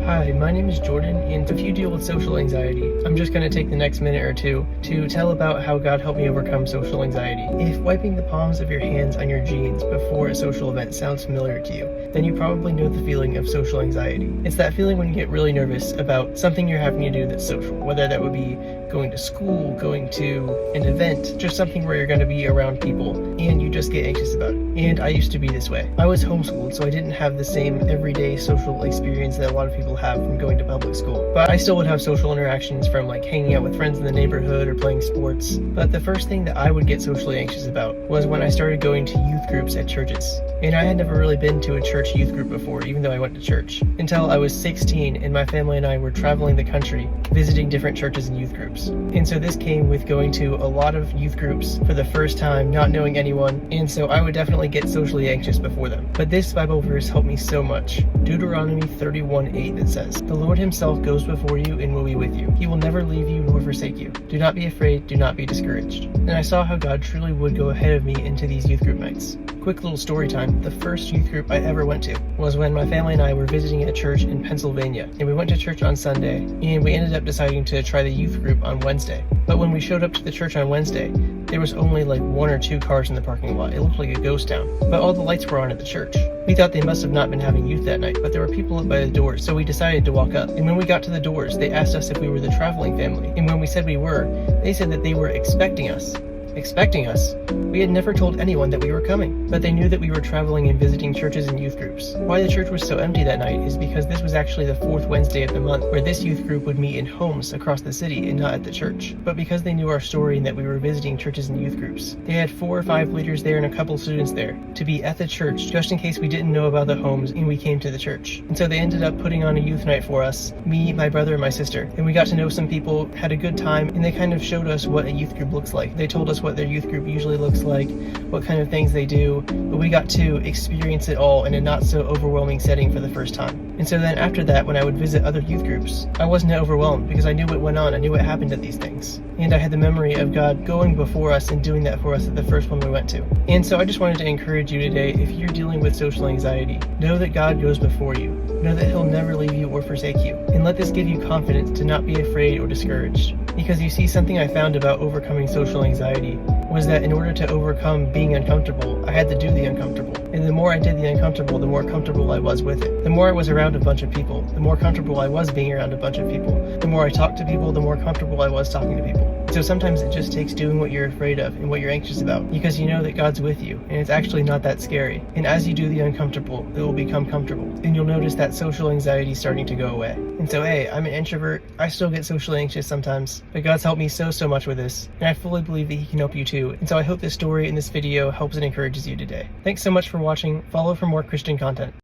Hi, my name is Jordan, and if you deal with social anxiety, I'm just going to take the next minute or two to tell about how God helped me overcome social anxiety. If wiping the palms of your hands on your jeans before a social event sounds familiar to you, then you probably know the feeling of social anxiety. It's that feeling when you get really nervous about something you're having to do that's social, whether that would be going to school, going to an event, just something where you're going to be around people, and you just get anxious about it. And I used to be this way. I was homeschooled, so I didn't have the same everyday social experience that a lot of people have from going to public school. But I still would have social interactions from like hanging out with friends in the neighborhood or playing sports. But the first thing that I would get socially anxious about was when I started going to youth groups at churches. And I had never really been to a church youth group before, even though I went to church, until I was 16 and my family and I were traveling the country, visiting different churches and youth groups. And so this came with going to a lot of youth groups for the first time, not knowing anyone, and so I would definitely get socially anxious before them. But this Bible verse helped me so much. Deuteronomy 31:8 that says, "The Lord himself goes before you and will be with you. He will never leave you nor forsake you. Do not be afraid, do not be discouraged." And I saw how God truly would go ahead of me into these youth group nights. Quick little story time. The first youth group I ever went to was when my family and I were visiting a church in Pennsylvania, and we went to church on Sunday, and we ended up deciding to try the youth group on Wednesday. But when we showed up to the church on Wednesday, there was only like 1 or 2 cars in the parking lot. It looked like a ghost town, but all the lights were on at the church. We thought they must have not been having youth that night, but there were people up by the doors, so we decided to walk up. And when we got to the doors, they asked us if we were the traveling family, and when we said we were, they said that they were expecting us. Expecting us? We had never told anyone that we were coming, but they knew that we were traveling and visiting churches and youth groups. Why the church was so empty that night is because this was actually the 4th Wednesday of the month, where this youth group would meet in homes across the city and not at the church. But because they knew our story and that we were visiting churches and youth groups, they had 4 or 5 leaders there and a couple students there to be at the church just in case we didn't know about the homes and we came to the church. And so they ended up putting on a youth night for us, me, my brother, and my sister, and we got to know some people, had a good time, and they kind of showed us what a youth group looks like. They told us what their youth group usually looks like, what kind of things they do, but we got to experience it all in a not so overwhelming setting for the first time. And so then after that, when I would visit other youth groups, I wasn't overwhelmed because I knew what went on, I knew what happened at these things. And I had the memory of God going before us and doing that for us at the first one we went to. And so I just wanted to encourage you today, if you're dealing with social anxiety, know that God goes before you. Know that he'll never leave you or forsake you. And let this give you confidence to not be afraid or discouraged. Because you see, something I found about overcoming social anxiety was that in order to overcome being uncomfortable, I had to do the uncomfortable. And the more I did the uncomfortable, the more comfortable I was with it. The more I was around a bunch of people, the more comfortable I was being around a bunch of people. The more I talked to people, the more comfortable I was talking to people. So sometimes it just takes doing what you're afraid of and what you're anxious about, because you know that God's with you, and it's actually not that scary. And as you do the uncomfortable, it will become comfortable, and you'll notice that social anxiety starting to go away. And so, hey, I'm an introvert. I still get socially anxious sometimes, but God's helped me so much with this, and I fully believe that he can help you too. And so I hope this story and this video helps and encourages you today. Thanks so much for watching. Follow for more Christian content.